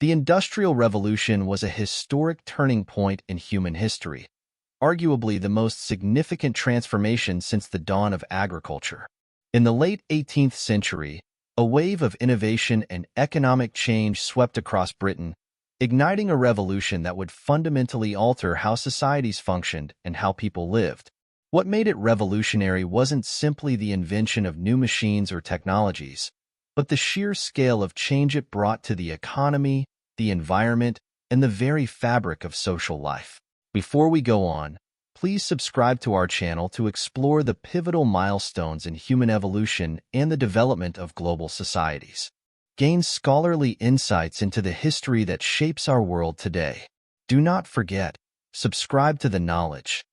The Industrial Revolution was a historic turning point in human history, arguably the most significant transformation since the dawn of agriculture. In the late 18th century, a wave of innovation and economic change swept across Britain, igniting a revolution that would fundamentally alter how societies functioned and how people lived. What made it revolutionary wasn't simply the invention of new machines or technologies, but the sheer scale of change it brought to the economy, the environment, and the very fabric of social life. Before we go on, please subscribe to our channel to explore the pivotal milestones in human evolution and the development of global societies. Gain scholarly insights into the history that shapes our world today. Do not forget, subscribe to the knowledge.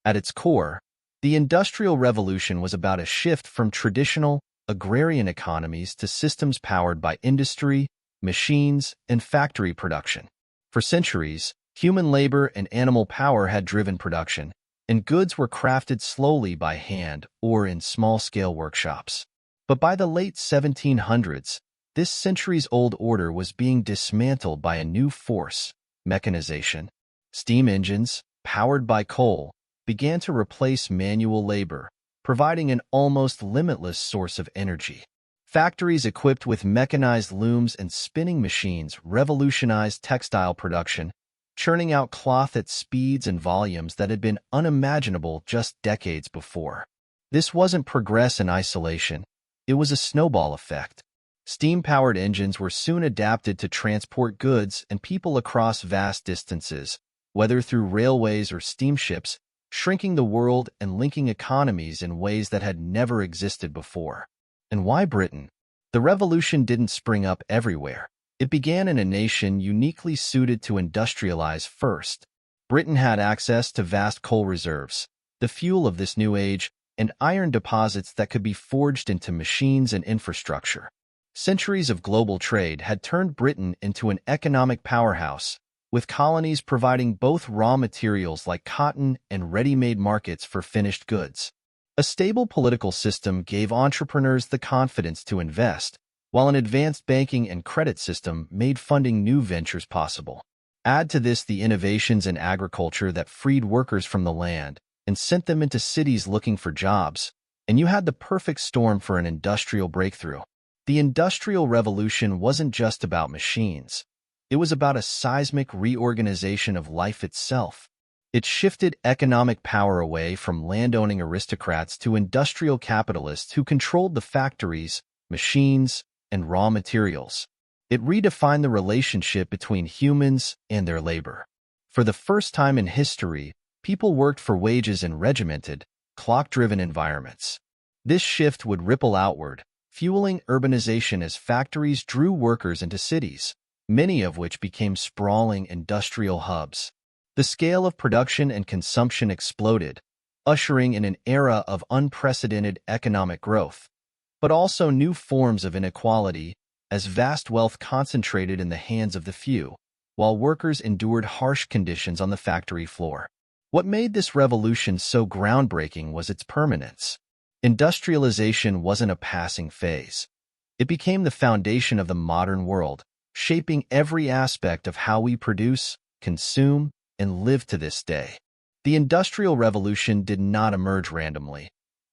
At its core, the Industrial Revolution was about a shift from traditional, agrarian economies to systems powered by industry, machines, and factory production. For centuries, human labor and animal power had driven production, and goods were crafted slowly by hand or in small-scale workshops. But by the late 1700s, this centuries-old order was being dismantled by a new force, mechanization. Steam engines, powered by coal, began to replace manual labor, providing an almost limitless source of energy. Factories equipped with mechanized looms and spinning machines revolutionized textile production, churning out cloth at speeds and volumes that had been unimaginable just decades before. This wasn't progress in isolation, it was a snowball effect. Steam-powered engines were soon adapted to transport goods and people across vast distances, whether through railways or steamships, shrinking the world and linking economies in ways that had never existed before. And why Britain? The revolution didn't spring up everywhere. It began in a nation uniquely suited to industrialize first. Britain had access to vast coal reserves, the fuel of this new age, and iron deposits that could be forged into machines and infrastructure. Centuries of global trade had turned Britain into an economic powerhouse, with colonies providing both raw materials like cotton and ready-made markets for finished goods. A stable political system gave entrepreneurs the confidence to invest, while an advanced banking and credit system made funding new ventures possible. Add to this the innovations in agriculture that freed workers from the land and sent them into cities looking for jobs, and you had the perfect storm for an industrial breakthrough. The Industrial Revolution wasn't just about machines. It was about a seismic reorganization of life itself. It shifted economic power away from landowning aristocrats to industrial capitalists who controlled the factories, machines, and raw materials. It redefined the relationship between humans and their labor. For the first time in history, people worked for wages in regimented, clock-driven environments. This shift would ripple outward, fueling urbanization as factories drew workers into cities, many of which became sprawling industrial hubs. The scale of production and consumption exploded, ushering in an era of unprecedented economic growth, but also new forms of inequality as vast wealth concentrated in the hands of the few, while workers endured harsh conditions on the factory floor. What made this revolution so groundbreaking was its permanence. Industrialization wasn't a passing phase. It became the foundation of the modern world, shaping every aspect of how we produce, consume, and live to this day. The Industrial Revolution did not emerge randomly.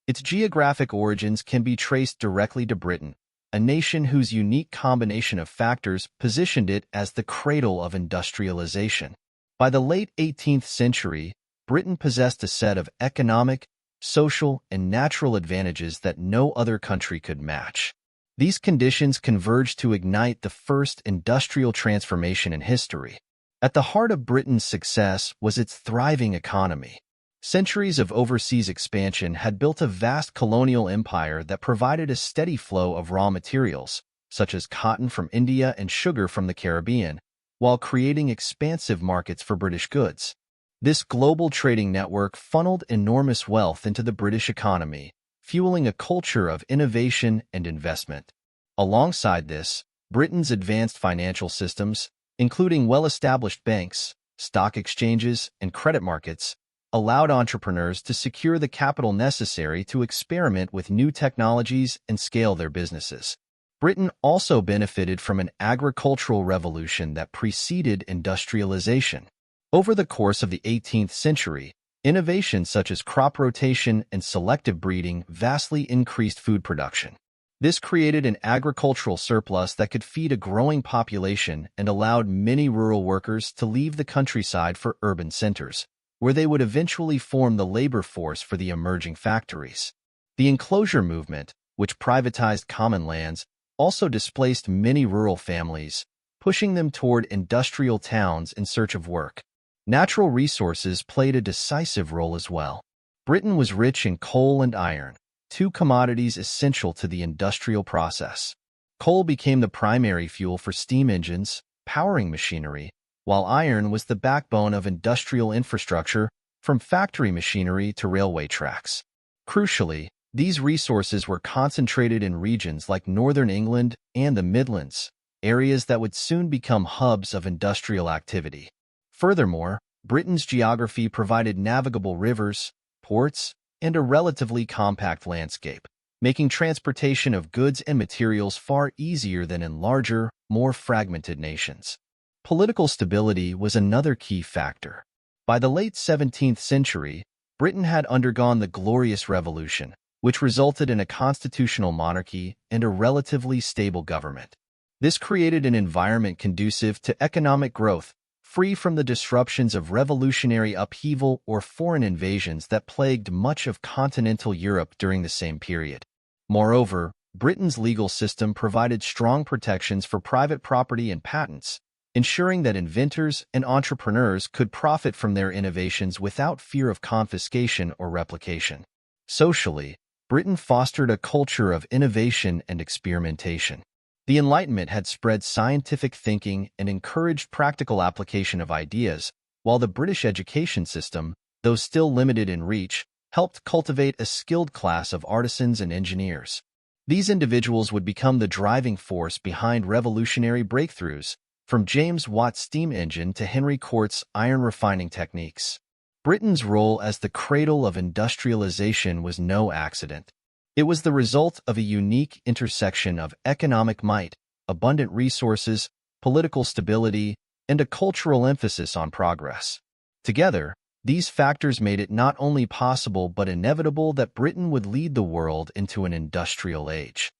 Its geographic origins can be traced directly to Britain, a nation whose unique combination of factors positioned it as the cradle of industrialization. By the late 18th century, Britain possessed a set of economic, social, and natural advantages that no other country could match. These conditions converged to ignite the first industrial transformation in history. At the heart of Britain's success was its thriving economy. Centuries of overseas expansion had built a vast colonial empire that provided a steady flow of raw materials, such as cotton from India and sugar from the Caribbean, while creating expansive markets for British goods. This global trading network funneled enormous wealth into the British economy, fueling a culture of innovation and investment. Alongside this, Britain's advanced financial systems, including well-established banks, stock exchanges, and credit markets, allowed entrepreneurs to secure the capital necessary to experiment with new technologies and scale their businesses. Britain also benefited from an agricultural revolution that preceded industrialization. Over the course of the 18th century, innovations such as crop rotation and selective breeding vastly increased food production. This created an agricultural surplus that could feed a growing population and allowed many rural workers to leave the countryside for urban centers, where they would eventually form the labor force for the emerging factories. The enclosure movement, which privatized common lands, also displaced many rural families, pushing them toward industrial towns in search of work. Natural resources played a decisive role as well. Britain was rich in coal and iron, two commodities essential to the industrial process. Coal became the primary fuel for steam engines, powering machinery, while iron was the backbone of industrial infrastructure, from factory machinery to railway tracks. Crucially, these resources were concentrated in regions like northern England and the Midlands, areas that would soon become hubs of industrial activity. Furthermore, Britain's geography provided navigable rivers, ports, and a relatively compact landscape, making transportation of goods and materials far easier than in larger, more fragmented nations. Political stability was another key factor. By the late 17th century, Britain had undergone the Glorious Revolution, which resulted in a constitutional monarchy and a relatively stable government. This created an environment conducive to economic growth, free from the disruptions of revolutionary upheaval or foreign invasions that plagued much of continental Europe during the same period. Moreover, Britain's legal system provided strong protections for private property and patents, ensuring that inventors and entrepreneurs could profit from their innovations without fear of confiscation or replication. Socially, Britain fostered a culture of innovation and experimentation. The Enlightenment had spread scientific thinking and encouraged practical application of ideas, while the British education system, though still limited in reach, helped cultivate a skilled class of artisans and engineers. These individuals would become the driving force behind revolutionary breakthroughs, from James Watt's steam engine to Henry Court's iron refining techniques. Britain's role as the cradle of industrialization was no accident. It was the result of a unique intersection of economic might, abundant resources, political stability, and a cultural emphasis on progress. Together, these factors made it not only possible but inevitable that Britain would lead the world into an industrial age.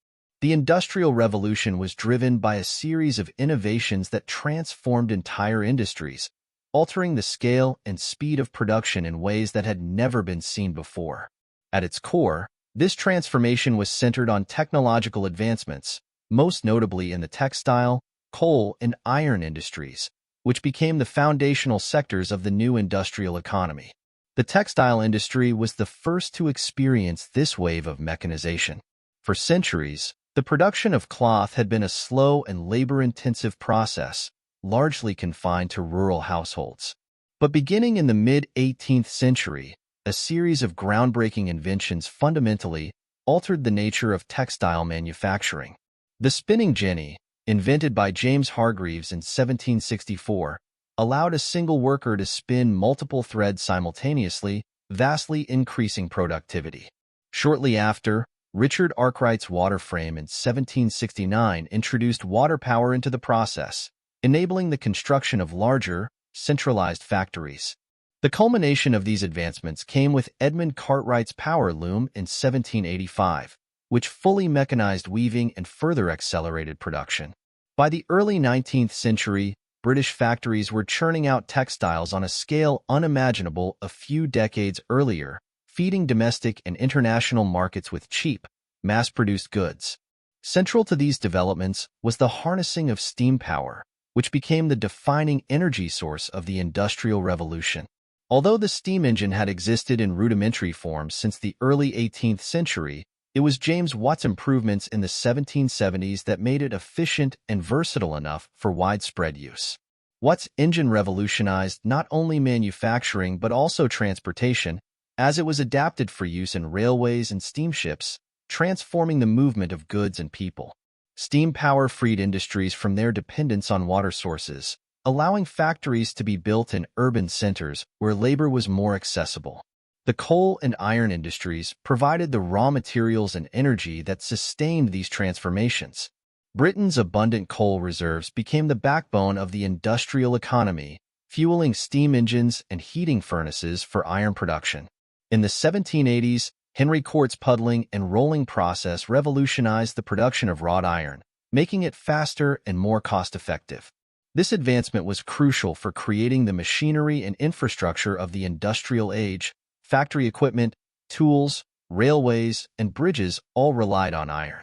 The Industrial Revolution was driven by a series of innovations that transformed entire industries, altering the scale and speed of production in ways that had never been seen before. At its core, this transformation was centered on technological advancements, most notably in the textile, coal, and iron industries, which became the foundational sectors of the new industrial economy. The textile industry was the first to experience this wave of mechanization. For centuries, the production of cloth had been a slow and labor-intensive process, largely confined to rural households. But beginning in the mid-18th century, a series of groundbreaking inventions fundamentally altered the nature of textile manufacturing. The spinning jenny, invented by James Hargreaves in 1764, allowed a single worker to spin multiple threads simultaneously, vastly increasing productivity. Shortly after, Richard Arkwright's water frame in 1769 introduced water power into the process, enabling the construction of larger, centralized factories. The culmination of these advancements came with Edmund Cartwright's power loom in 1785, which fully mechanized weaving and further accelerated production. By the early 19th century, British factories were churning out textiles on a scale unimaginable a few decades earlier, feeding domestic and international markets with cheap, mass-produced goods. Central to these developments was the harnessing of steam power, which became the defining energy source of the Industrial Revolution. Although the steam engine had existed in rudimentary form since the early 18th century, it was James Watt's improvements in the 1770s that made it efficient and versatile enough for widespread use. Watt's engine revolutionized not only manufacturing but also transportation, as it was adapted for use in railways and steamships, transforming the movement of goods and people. Steam power freed industries from their dependence on water sources, allowing factories to be built in urban centers where labor was more accessible. The coal and iron industries provided the raw materials and energy that sustained these transformations, Britain's abundant coal reserves became the backbone of the industrial economy, fueling steam engines and heating furnaces for iron production. In the 1780s, Henry Court's puddling and rolling process revolutionized the production of wrought iron, making it faster and more cost-effective. This advancement was crucial for creating the machinery and infrastructure of the industrial age. Factory equipment, tools, railways, and bridges all relied on iron.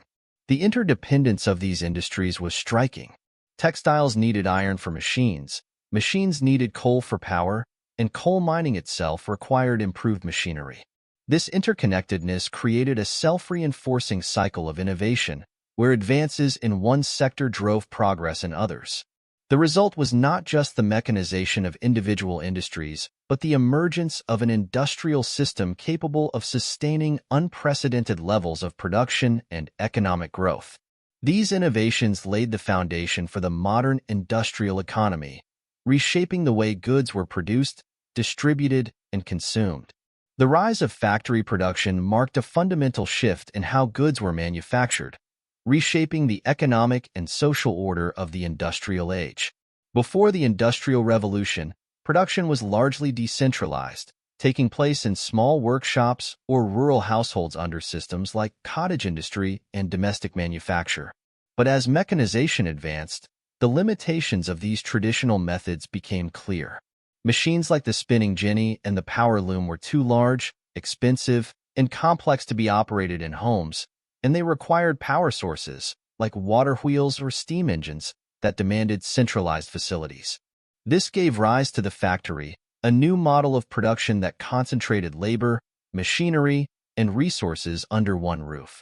The interdependence of these industries was striking. Textiles needed iron for machines, machines needed coal for power, and coal mining itself required improved machinery. This interconnectedness created a self-reinforcing cycle of innovation, where advances in one sector drove progress in others. The result was not just the mechanization of individual industries, but the emergence of an industrial system capable of sustaining unprecedented levels of production and economic growth. These innovations laid the foundation for the modern industrial economy, reshaping the way goods were produced, distributed, and consumed. The rise of factory production marked a fundamental shift in how goods were manufactured, reshaping the economic and social order of the industrial age. Before the Industrial Revolution, production was largely decentralized, taking place in small workshops or rural households under systems like cottage industry and domestic manufacture. But as mechanization advanced, the limitations of these traditional methods became clear. Machines like the spinning jenny and the power loom were too large, expensive, and complex to be operated in homes, and they required power sources, like water wheels or steam engines, that demanded centralized facilities. This gave rise to the factory, a new model of production that concentrated labor, machinery, and resources under one roof.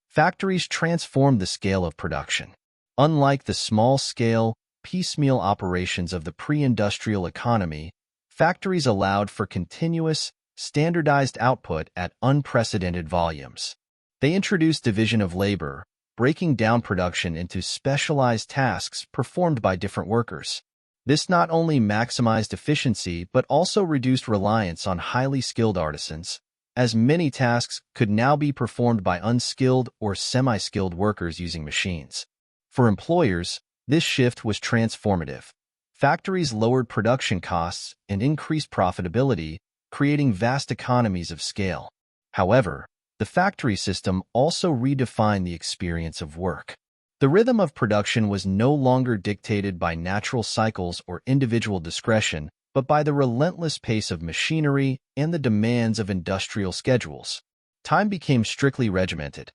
Factories transformed the scale of production. Unlike the small-scale, piecemeal operations of the pre-industrial economy, factories allowed for continuous, standardized output at unprecedented volumes. They introduced division of labor, breaking down production into specialized tasks performed by different workers. This not only maximized efficiency but also reduced reliance on highly skilled artisans, as many tasks could now be performed by unskilled or semi-skilled workers using machines. For employers, this shift was transformative. Factories lowered production costs and increased profitability, creating vast economies of scale. However, the factory system also redefined the experience of work. The rhythm of production was no longer dictated by natural cycles or individual discretion, but by the relentless pace of machinery and the demands of industrial schedules. Time became strictly regimented.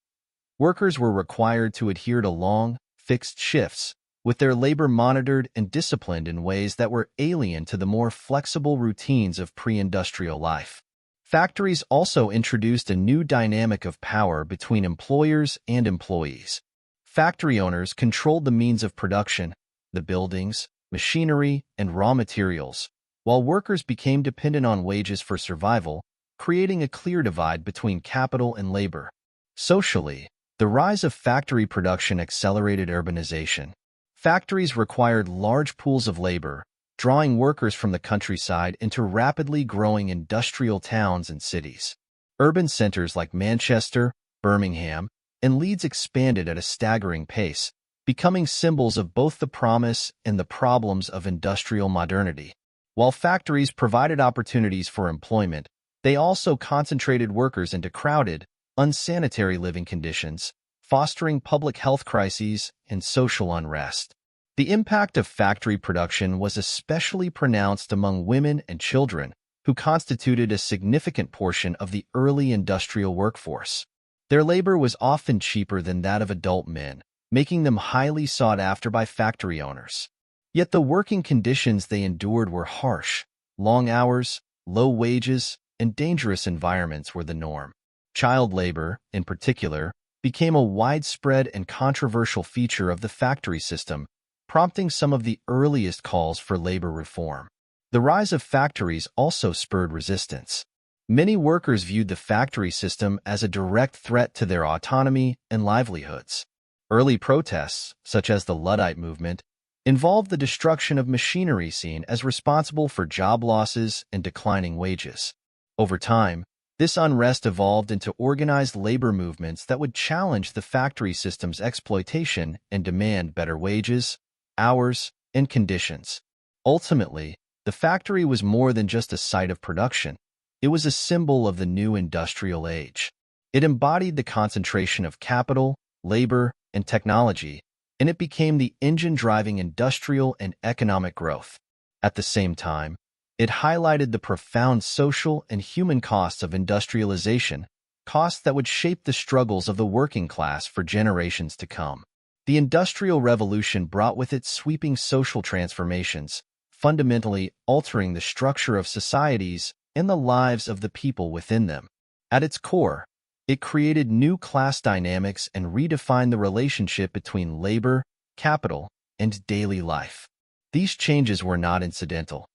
Workers were required to adhere to long, fixed shifts, with their labor monitored and disciplined in ways that were alien to the more flexible routines of pre-industrial life. Factories also introduced a new dynamic of power between employers and employees. Factory owners controlled the means of production, the buildings, machinery, and raw materials, while workers became dependent on wages for survival, creating a clear divide between capital and labor. Socially, the rise of factory production accelerated urbanization. Factories required large pools of labor, drawing workers from the countryside into rapidly growing industrial towns and cities. Urban centers like Manchester, Birmingham, and Leeds expanded at a staggering pace, becoming symbols of both the promise and the problems of industrial modernity. While factories provided opportunities for employment, they also concentrated workers into crowded, unsanitary living conditions, fostering public health crises and social unrest. The impact of factory production was especially pronounced among women and children, who constituted a significant portion of the early industrial workforce. Their labor was often cheaper than that of adult men, making them highly sought after by factory owners. Yet the working conditions they endured were harsh. Long hours, low wages, and dangerous environments were the norm. Child labor, in particular, became a widespread and controversial feature of the factory system, prompting some of the earliest calls for labor reform. The rise of factories also spurred resistance. Many workers viewed the factory system as a direct threat to their autonomy and livelihoods. Early protests, such as the Luddite movement, involved the destruction of machinery seen as responsible for job losses and declining wages. Over time, This unrest evolved into organized labor movements that would challenge the factory system's exploitation and demand better wages, hours, and conditions. Ultimately, the factory was more than just a site of production. It was a symbol of the new industrial age. It embodied the concentration of capital, labor, and technology, and it became the engine driving industrial and economic growth. At the same time, it highlighted the profound social and human costs of industrialization, costs that would shape the struggles of the working class for generations to come. The Industrial Revolution brought with it sweeping social transformations, fundamentally altering the structure of societies and the lives of the people within them. At its core, it created new class dynamics and redefined the relationship between labor, capital, and daily life. These changes were not incidental.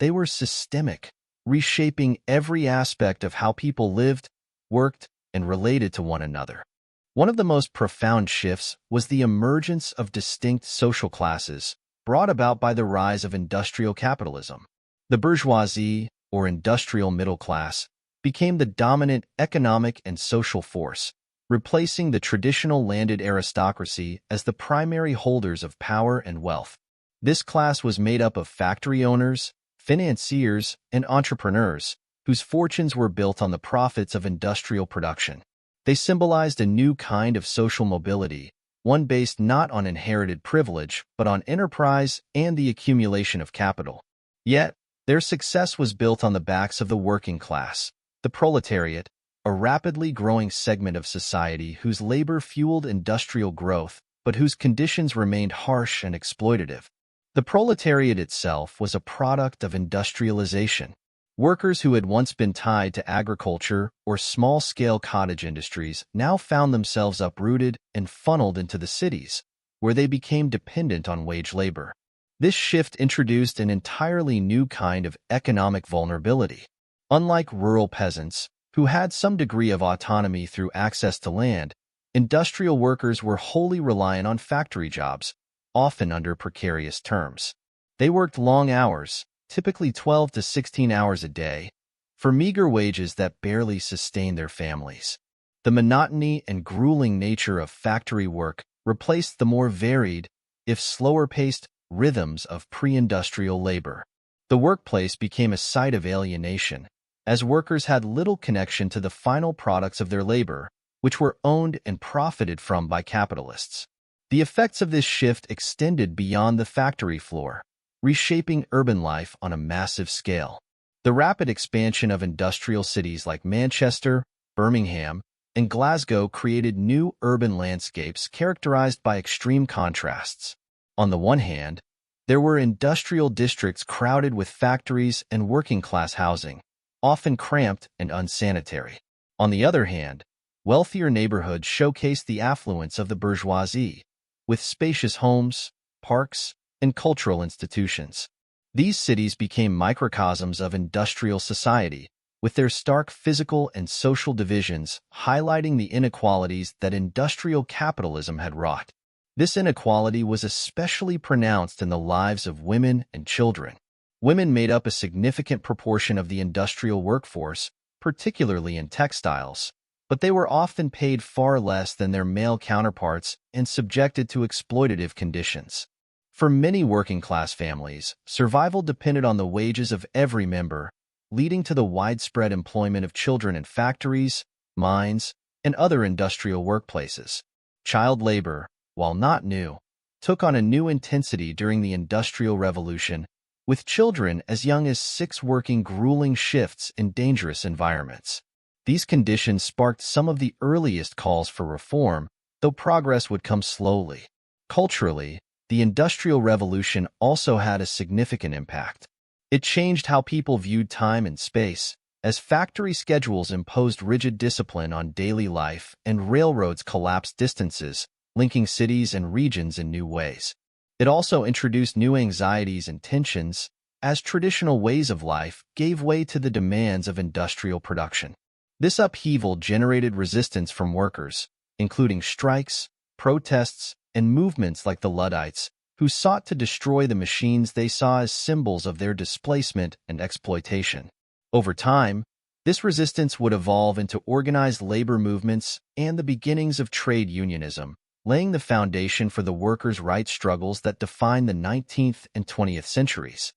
They were systemic, reshaping every aspect of how people lived, worked, and related to one another. One of the most profound shifts was the emergence of distinct social classes brought about by the rise of industrial capitalism. The bourgeoisie, or industrial middle class, became the dominant economic and social force, replacing the traditional landed aristocracy as the primary holders of power and wealth. This class was made up of factory owners, financiers, and entrepreneurs, whose fortunes were built on the profits of industrial production. They symbolized a new kind of social mobility, one based not on inherited privilege, but on enterprise and the accumulation of capital. Yet, their success was built on the backs of the working class, the proletariat, a rapidly growing segment of society whose labor fueled industrial growth, but whose conditions remained harsh and exploitative. The proletariat itself was a product of industrialization. Workers who had once been tied to agriculture or small-scale cottage industries now found themselves uprooted and funneled into the cities, where they became dependent on wage labor. This shift introduced an entirely new kind of economic vulnerability. Unlike rural peasants, who had some degree of autonomy through access to land, industrial workers were wholly reliant on factory jobs, often under precarious terms. They worked long hours, typically 12 to 16 hours a day, for meager wages that barely sustained their families. The monotony and grueling nature of factory work replaced the more varied, if slower-paced, rhythms of pre-industrial labor. The workplace became a site of alienation, as workers had little connection to the final products of their labor, which were owned and profited from by capitalists. The effects of this shift extended beyond the factory floor, reshaping urban life on a massive scale. The rapid expansion of industrial cities like Manchester, Birmingham, and Glasgow created new urban landscapes characterized by extreme contrasts. On the one hand, there were industrial districts crowded with factories and working-class housing, often cramped and unsanitary. On the other hand, wealthier neighborhoods showcased the affluence of the bourgeoisie, with spacious homes, parks, and cultural institutions. These cities became microcosms of industrial society, with their stark physical and social divisions highlighting the inequalities that industrial capitalism had wrought. This inequality was especially pronounced in the lives of women and children. Women made up a significant proportion of the industrial workforce, particularly in textiles, but they were often paid far less than their male counterparts and subjected to exploitative conditions. For many working-class families, survival depended on the wages of every member, leading to the widespread employment of children in factories, mines, and other industrial workplaces. Child labor, while not new, took on a new intensity during the Industrial Revolution, with children as young as 6 working grueling shifts in dangerous environments. These conditions sparked some of the earliest calls for reform, though progress would come slowly. Culturally, the Industrial Revolution also had a significant impact. It changed how people viewed time and space, as factory schedules imposed rigid discipline on daily life and railroads collapsed distances, linking cities and regions in new ways. It also introduced new anxieties and tensions, as traditional ways of life gave way to the demands of industrial production. This upheaval generated resistance from workers, including strikes, protests, and movements like the Luddites, who sought to destroy the machines they saw as symbols of their displacement and exploitation. Over time, This resistance would evolve into organized labor movements and the beginnings of trade unionism, laying the foundation for the workers' rights struggles that define the 19th and 20th centuries.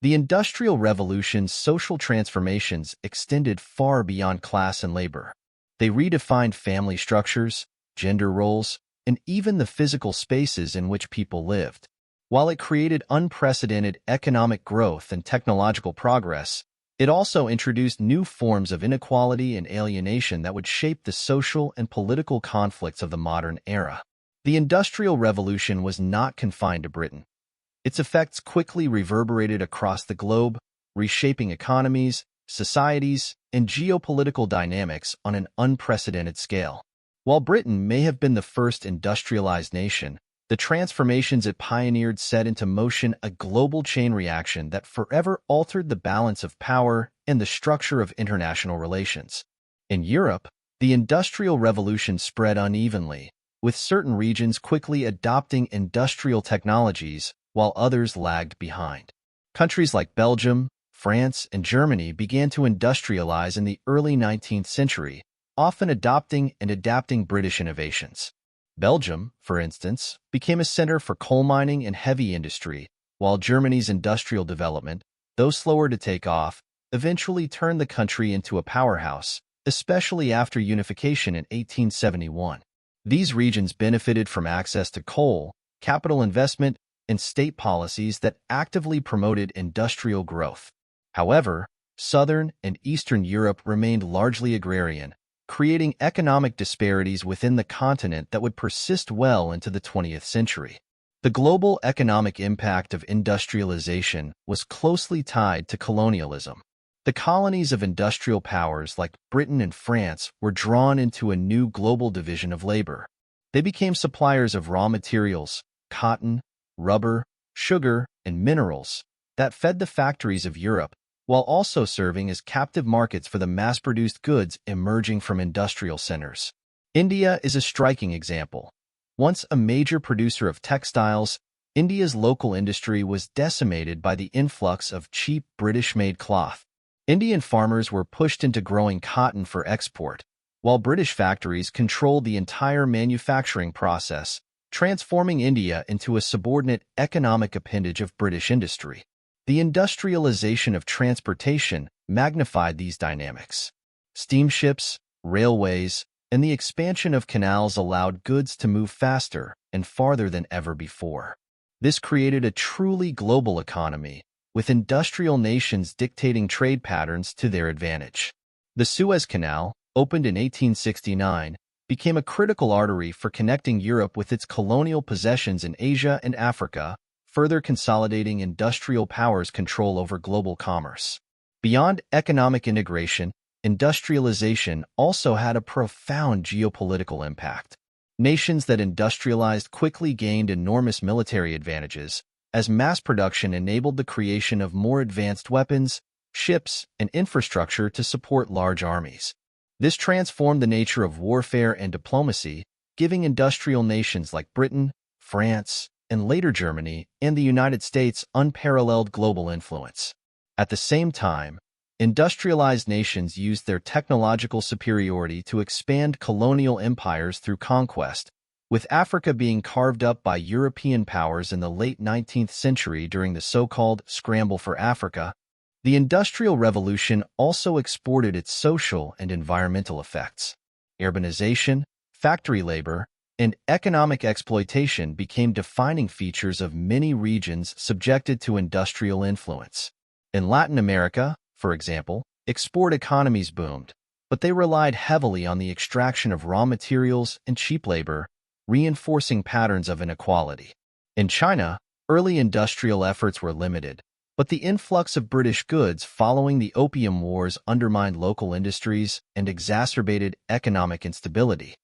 The Industrial Revolution's social transformations extended far beyond class and labor. They redefined family structures, gender roles, and even the physical spaces in which people lived. While it created unprecedented economic growth and technological progress, it also introduced new forms of inequality and alienation that would shape the social and political conflicts of the modern era. The Industrial Revolution was not confined to Britain. Its effects quickly reverberated across the globe, reshaping economies, societies, and geopolitical dynamics on an unprecedented scale. While Britain may have been the first industrialized nation, the transformations it pioneered set into motion a global chain reaction that forever altered the balance of power and the structure of international relations. In Europe, the Industrial Revolution spread unevenly, with certain regions quickly adopting industrial technologies while others lagged behind. Countries like Belgium, France, and Germany began to industrialize in the early 19th century, often adopting and adapting British innovations. Belgium, for instance, became a center for coal mining and heavy industry, while Germany's industrial development, though slower to take off, eventually turned the country into a powerhouse, especially after unification in 1871. These regions benefited from access to coal, capital investment, and state policies that actively promoted industrial growth. However, Southern and Eastern Europe remained largely agrarian, creating economic disparities within the continent that would persist well into the 20th century. The global economic impact of industrialization was closely tied to colonialism. The colonies of industrial powers like Britain and France were drawn into a new global division of labor. They became suppliers of raw materials, cotton, rubber, sugar, and minerals that fed the factories of Europe, while also serving as captive markets for the mass-produced goods emerging from industrial centers. India is a striking example. Once a major producer of textiles, India's local industry was decimated by the influx of cheap British-made cloth. Indian farmers were pushed into growing cotton for export, while British factories controlled the entire manufacturing process, transforming India into a subordinate economic appendage of British industry. The industrialization of transportation magnified these dynamics. Steamships, railways, and the expansion of canals allowed goods to move faster and farther than ever before. This created a truly global economy, with industrial nations dictating trade patterns to their advantage. The Suez Canal, opened in 1869, became a critical artery for connecting Europe with its colonial possessions in Asia and Africa, further consolidating industrial powers' control over global commerce. Beyond economic integration, industrialization also had a profound geopolitical impact. Nations that industrialized quickly gained enormous military advantages, as mass production enabled the creation of more advanced weapons, ships, and infrastructure to support large armies. This transformed the nature of warfare and diplomacy, giving industrial nations like Britain, France, and later Germany and the United States unparalleled global influence. At the same time, industrialized nations used their technological superiority to expand colonial empires through conquest, with Africa being carved up by European powers in the late 19th century during the so-called Scramble for Africa. The Industrial Revolution also exported its social and environmental effects. Urbanization, factory labor, and economic exploitation became defining features of many regions subjected to industrial influence. In Latin America, for example, export economies boomed, but they relied heavily on the extraction of raw materials and cheap labor, reinforcing patterns of inequality. In China, early industrial efforts were limited, but the influx of British goods following the Opium Wars undermined local industries and exacerbated economic instability.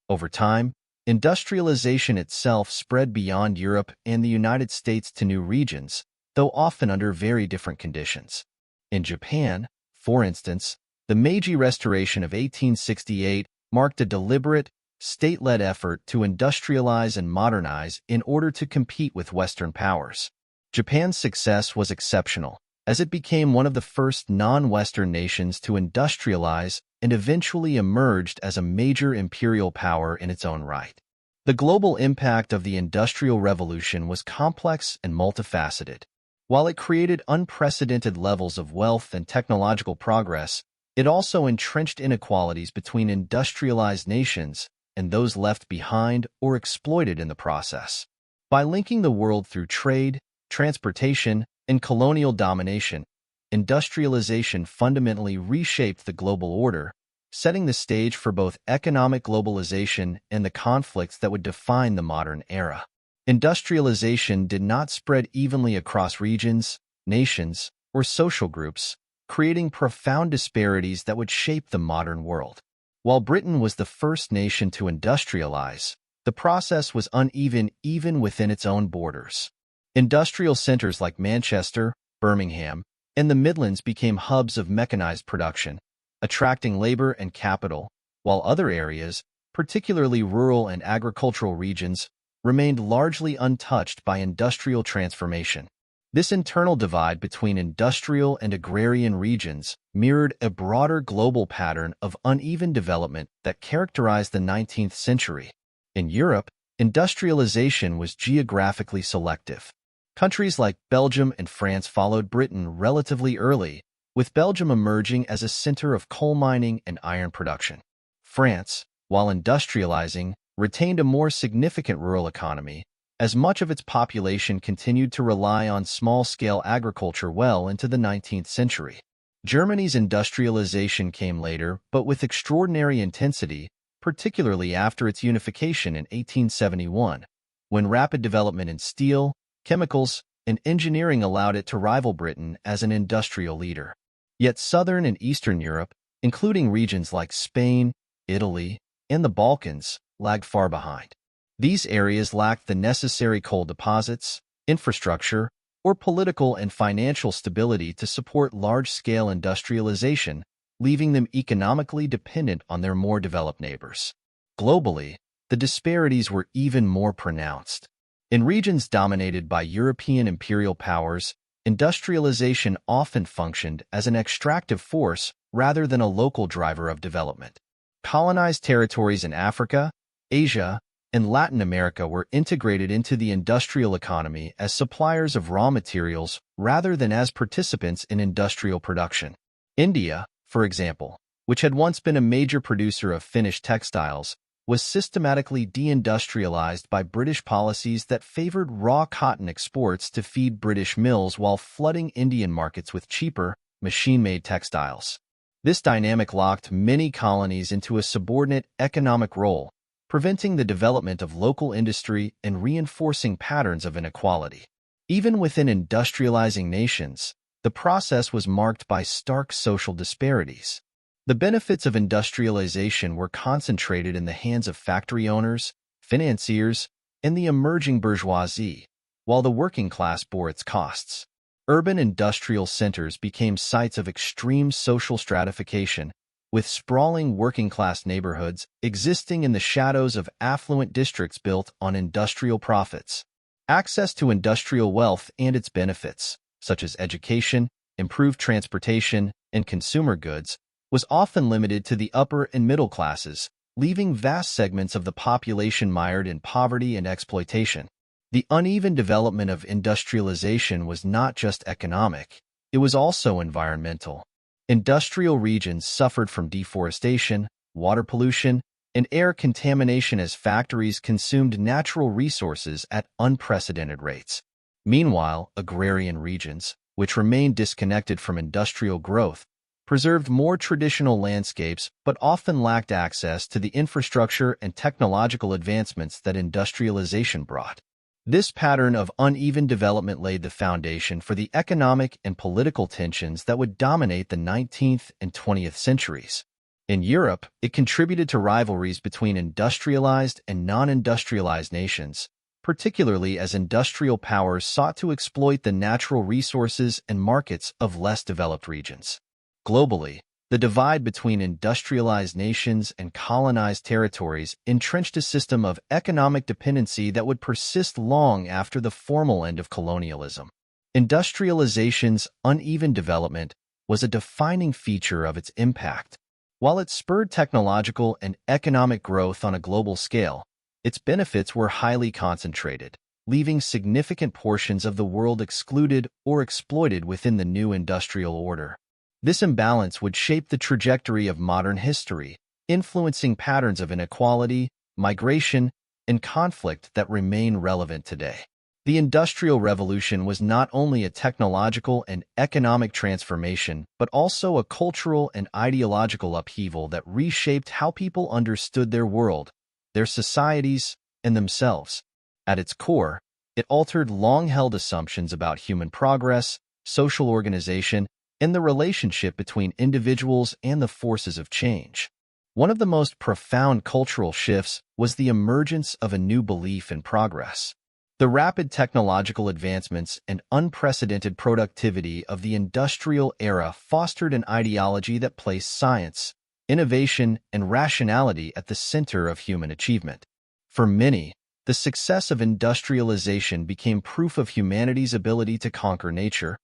Over time, industrialization itself spread beyond Europe and the United States to new regions, though often under very different conditions. In Japan, for instance, the Meiji Restoration of 1868 marked a deliberate, state-led effort to industrialize and modernize in order to compete with Western powers. Japan's success was exceptional, as it became one of the first non-Western nations to industrialize and eventually emerged as a major imperial power in its own right. The global impact of the Industrial Revolution was complex and multifaceted. While it created unprecedented levels of wealth and technological progress, it also entrenched inequalities between industrialized nations and those left behind or exploited in the process. By linking the world through trade, transportation, and colonial domination, industrialization fundamentally reshaped the global order, setting the stage for both economic globalization and the conflicts that would define the modern era. Industrialization did not spread evenly across regions, nations, or social groups, creating profound disparities that would shape the modern world. While Britain was the first nation to industrialize, the process was uneven even within its own borders. Industrial centers like Manchester, Birmingham, and the Midlands became hubs of mechanized production, attracting labor and capital, while other areas, particularly rural and agricultural regions, remained largely untouched by industrial transformation. This internal divide between industrial and agrarian regions mirrored a broader global pattern of uneven development that characterized the 19th century. In Europe, industrialization was geographically selective. Countries like Belgium and France followed Britain relatively early, with Belgium emerging as a center of coal mining and iron production. France, while industrializing, retained a more significant rural economy, as much of its population continued to rely on small-scale agriculture well into the 19th century. Germany's industrialization came later, but with extraordinary intensity, particularly after its unification in 1871, when rapid development in steel, chemicals, and engineering allowed it to rival Britain as an industrial leader. Yet Southern and Eastern Europe, including regions like Spain, Italy, and the Balkans, lagged far behind. These areas lacked the necessary coal deposits, infrastructure, or political and financial stability to support large-scale industrialization, leaving them economically dependent on their more developed neighbors. Globally, the disparities were even more pronounced. In regions dominated by European imperial powers, industrialization often functioned as an extractive force rather than a local driver of development. Colonized territories in Africa, Asia, and Latin America were integrated into the industrial economy as suppliers of raw materials rather than as participants in industrial production. India, for example, which had once been a major producer of finished textiles, was systematically deindustrialized by British policies that favored raw cotton exports to feed British mills while flooding Indian markets with cheaper, machine-made textiles. This dynamic locked many colonies into a subordinate economic role, preventing the development of local industry and reinforcing patterns of inequality. Even within industrializing nations, the process was marked by stark social disparities. The benefits of industrialization were concentrated in the hands of factory owners, financiers, and the emerging bourgeoisie, while the working class bore its costs. Urban industrial centers became sites of extreme social stratification, with sprawling working-class neighborhoods existing in the shadows of affluent districts built on industrial profits. Access to industrial wealth and its benefits, such as education, improved transportation, and consumer goods, was often limited to the upper and middle classes, leaving vast segments of the population mired in poverty and exploitation. The uneven development of industrialization was not just economic, it was also environmental. Industrial regions suffered from deforestation, water pollution, and air contamination as factories consumed natural resources at unprecedented rates. Meanwhile, agrarian regions, which remained disconnected from industrial growth, preserved more traditional landscapes but often lacked access to the infrastructure and technological advancements that industrialization brought. This pattern of uneven development laid the foundation for the economic and political tensions that would dominate the 19th and 20th centuries. In Europe, it contributed to rivalries between industrialized and non-industrialized nations, particularly as industrial powers sought to exploit the natural resources and markets of less developed regions. Globally, the divide between industrialized nations and colonized territories entrenched a system of economic dependency that would persist long after the formal end of colonialism. Industrialization's uneven development was a defining feature of its impact. While it spurred technological and economic growth on a global scale, its benefits were highly concentrated, leaving significant portions of the world excluded or exploited within the new industrial order. This imbalance would shape the trajectory of modern history, influencing patterns of inequality, migration, and conflict that remain relevant today. The Industrial Revolution was not only a technological and economic transformation, but also a cultural and ideological upheaval that reshaped how people understood their world, their societies, and themselves. At its core, it altered long-held assumptions about human progress, social organization, and the relationship between individuals and the forces of change. One of the most profound cultural shifts was the emergence of a new belief in progress. The rapid technological advancements and unprecedented productivity of the industrial era fostered an ideology that placed science, innovation, and rationality at the center of human achievement. For many, the success of industrialization became proof of humanity's ability to conquer nature,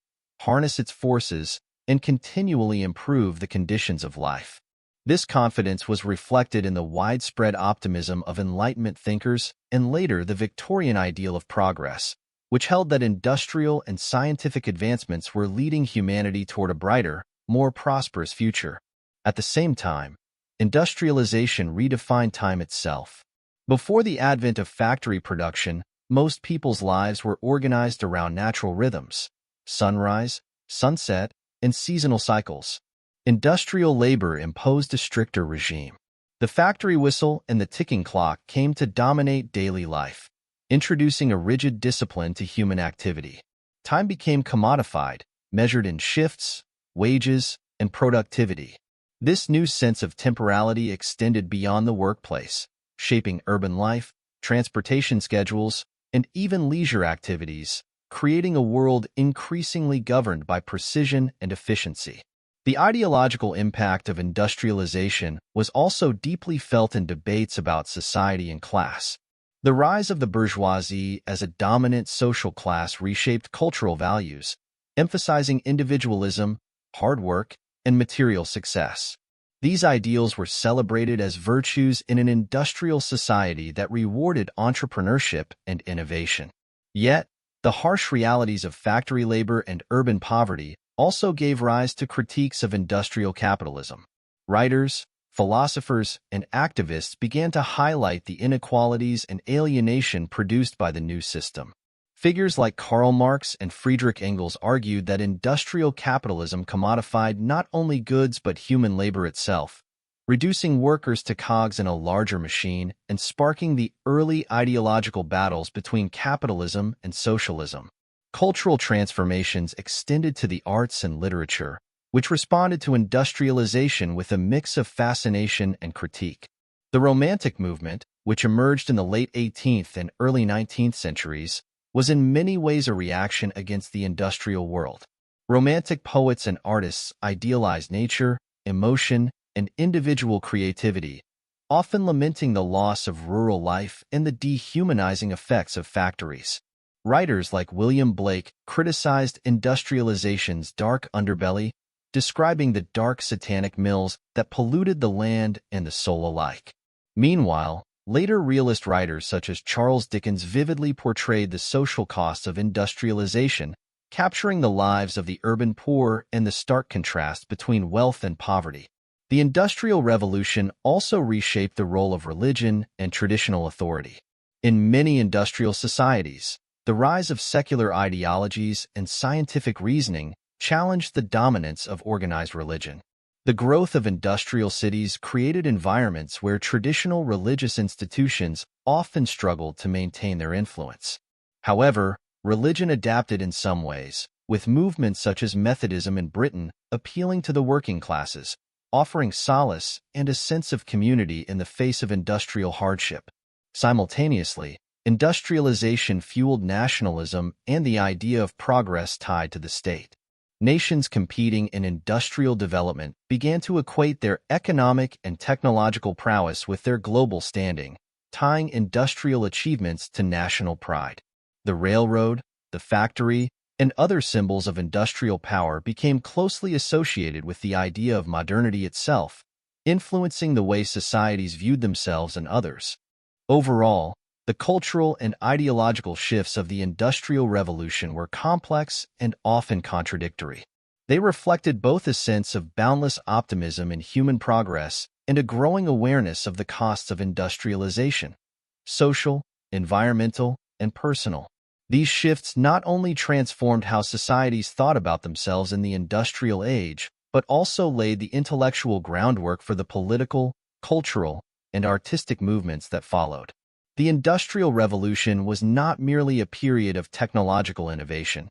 harness its forces, and continually improve the conditions of life. This confidence was reflected in the widespread optimism of Enlightenment thinkers and later the Victorian ideal of progress, which held that industrial and scientific advancements were leading humanity toward a brighter, more prosperous future. At the same time, industrialization redefined time itself. Before the advent of factory production, most people's lives were organized around natural rhythms: sunrise, sunset, and seasonal cycles. Industrial labor imposed a stricter regime. The factory whistle and the ticking clock came to dominate daily life, introducing a rigid discipline to human activity. Time became commodified, measured in shifts, wages, and productivity. This new sense of temporality extended beyond the workplace, shaping urban life, transportation schedules, and even leisure activities, creating a world increasingly governed by precision and efficiency. The ideological impact of industrialization was also deeply felt in debates about society and class. The rise of the bourgeoisie as a dominant social class reshaped cultural values, emphasizing individualism, hard work, and material success. These ideals were celebrated as virtues in an industrial society that rewarded entrepreneurship and innovation. Yet, the harsh realities of factory labor and urban poverty also gave rise to critiques of industrial capitalism. Writers, philosophers, and activists began to highlight the inequalities and alienation produced by the new system. Figures like Karl Marx and Friedrich Engels argued that industrial capitalism commodified not only goods but human labor itself, reducing workers to cogs in a larger machine and sparking the early ideological battles between capitalism and socialism. Cultural transformations extended to the arts and literature, which responded to industrialization with a mix of fascination and critique. The Romantic movement, which emerged in the late 18th and early 19th centuries, was in many ways a reaction against the industrial world. Romantic poets and artists idealized nature, emotion, and individual creativity, often lamenting the loss of rural life and the dehumanizing effects of factories. Writers like William Blake criticized industrialization's dark underbelly, describing the dark satanic mills that polluted the land and the soul alike. Meanwhile, later realist writers such as Charles Dickens vividly portrayed the social costs of industrialization, capturing the lives of the urban poor and the stark contrast between wealth and poverty. The Industrial Revolution also reshaped the role of religion and traditional authority. In many industrial societies, the rise of secular ideologies and scientific reasoning challenged the dominance of organized religion. The growth of industrial cities created environments where traditional religious institutions often struggled to maintain their influence. However, religion adapted in some ways, with movements such as Methodism in Britain appealing to the working classes, offering solace and a sense of community in the face of industrial hardship. Simultaneously, industrialization fueled nationalism and the idea of progress tied to the state. Nations competing in industrial development began to equate their economic and technological prowess with their global standing, tying industrial achievements to national pride. The railroad, the factory, and other symbols of industrial power became closely associated with the idea of modernity itself, influencing the way societies viewed themselves and others. Overall, the cultural and ideological shifts of the Industrial Revolution were complex and often contradictory. They reflected both a sense of boundless optimism in human progress and a growing awareness of the costs of industrialization, social, environmental, and personal. These shifts not only transformed how societies thought about themselves in the industrial age, but also laid the intellectual groundwork for the political, cultural, and artistic movements that followed. The Industrial Revolution was not merely a period of technological innovation.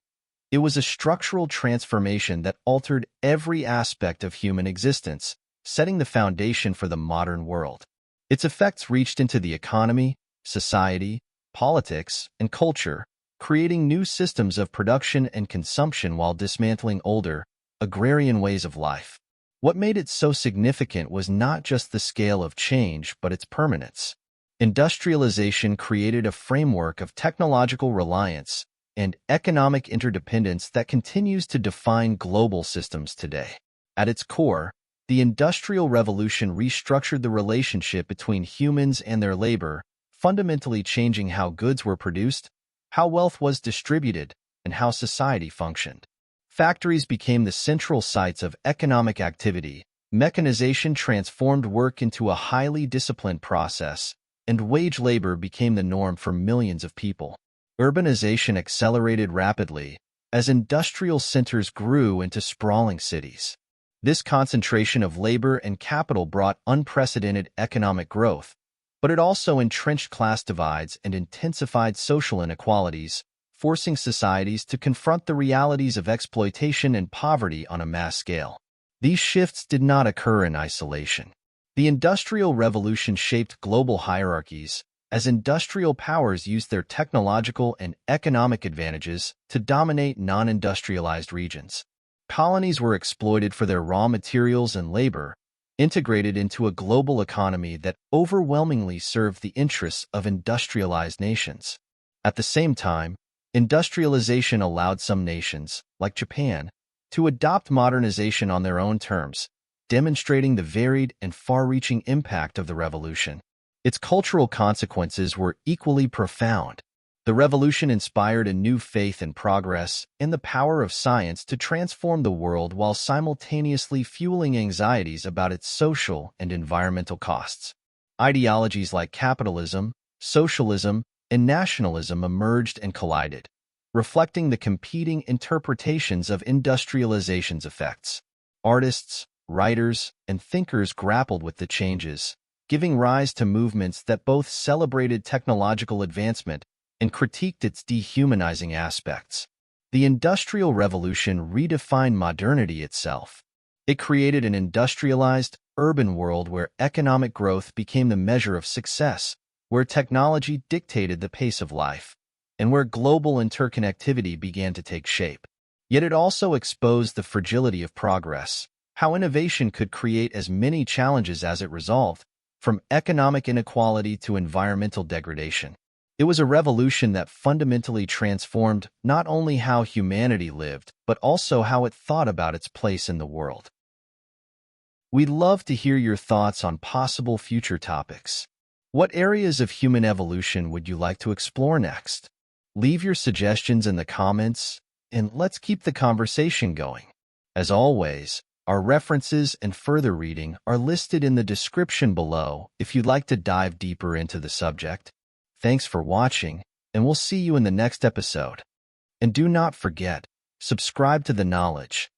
It was a structural transformation that altered every aspect of human existence, setting the foundation for the modern world. Its effects reached into the economy, society, politics, and culture, creating new systems of production and consumption while dismantling older, agrarian ways of life. What made it so significant was not just the scale of change, but its permanence. Industrialization created a framework of technological reliance and economic interdependence that continues to define global systems today. At its core, the Industrial Revolution restructured the relationship between humans and their labor, fundamentally changing how goods were produced, how wealth was distributed, and how society functioned. Factories became the central sites of economic activity, mechanization transformed work into a highly disciplined process, and wage labor became the norm for millions of people. Urbanization accelerated rapidly as industrial centers grew into sprawling cities. This concentration of labor and capital brought unprecedented economic growth, but it also entrenched class divides and intensified social inequalities, forcing societies to confront the realities of exploitation and poverty on a mass scale. These shifts did not occur in isolation. The Industrial Revolution shaped global hierarchies as industrial powers used their technological and economic advantages to dominate non-industrialized regions. Colonies were exploited for their raw materials and labor, integrated into a global economy that overwhelmingly served the interests of industrialized nations. At the same time, industrialization allowed some nations, like Japan, to adopt modernization on their own terms, demonstrating the varied and far-reaching impact of the revolution. Its cultural consequences were equally profound. The revolution inspired a new faith in progress and the power of science to transform the world while simultaneously fueling anxieties about its social and environmental costs. Ideologies like capitalism, socialism, and nationalism emerged and collided, reflecting the competing interpretations of industrialization's effects. Artists, writers, and thinkers grappled with the changes, giving rise to movements that both celebrated technological advancement and critiqued its dehumanizing aspects. The Industrial Revolution redefined modernity itself. It created an industrialized, urban world where economic growth became the measure of success, where technology dictated the pace of life, and where global interconnectivity began to take shape. Yet it also exposed the fragility of progress, how innovation could create as many challenges as it resolved, from economic inequality to environmental degradation. It was a revolution that fundamentally transformed not only how humanity lived, but also how it thought about its place in the world. We'd love to hear your thoughts on possible future topics. What areas of human evolution would you like to explore next? Leave your suggestions in the comments, and let's keep the conversation going. As always, our references and further reading are listed in the description below if you'd like to dive deeper into the subject. Thanks for watching, and we'll see you in the next episode. And do not forget, subscribe to The Knowledge.